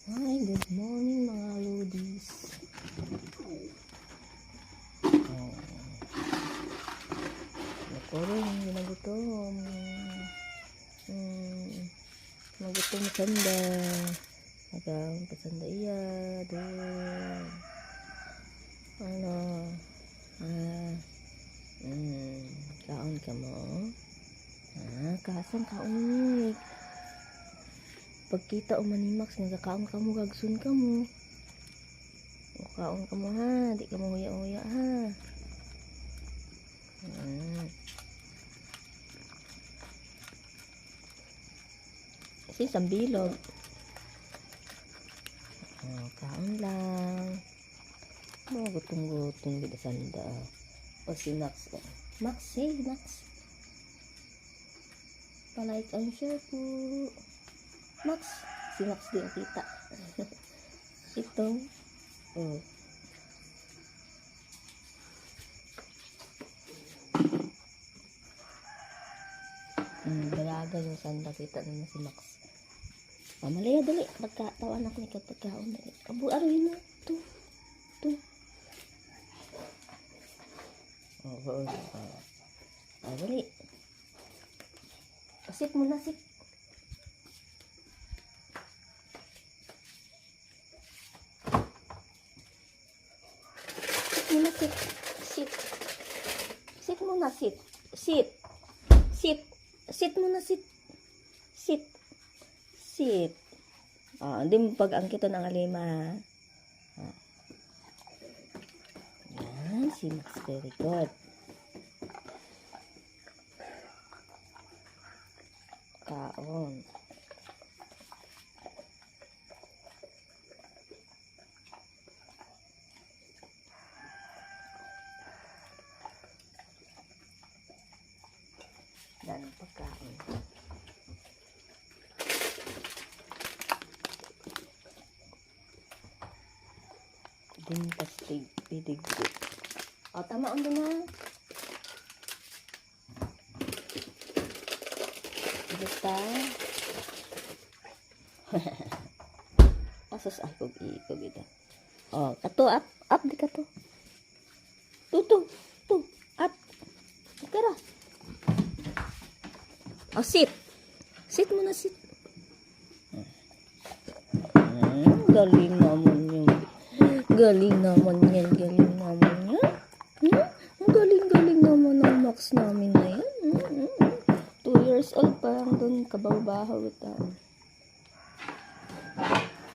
Hi, good morning mga lodies. Ako rin, nagutom. Nagutom sanda. Agang pasanda iya. Doon. Ano? Kaon ka mo? Kasang kaon. Pagkita o manimax nga kaon ka mo, gagsun ka mo. O kaon ka mo ha, di ka mo uya-uya ha. Kasi sambilog. Kaon lang. Gutong-gutong kita sanda. O si Max. Max, hey Max. Palike and share po. Max, si Max din kita. Ito. Dalaga yung sanda kita naman si Max. Malaya dali. Pagkatawan ako ni pagkaon dali. Abu aruhin mo. Ito. Dali. Sit muna, sit. Sit muna, sit. Sit muna, sit. Hindi mo pag-angkito ng alima. Yan, si Max, very good. Kaon. Dan pagkain. Dintastig, pidigdig. Tama on doon na. Basta. Asas ako ikog ito. Kato up di kato. Tutu, up. Kara. Sit. Sit muna, sit. Galing naman yun. Galing naman yan. Galing naman ang Max namin na yan. 2 years old pa lang doon, kabaw-bahaw ito.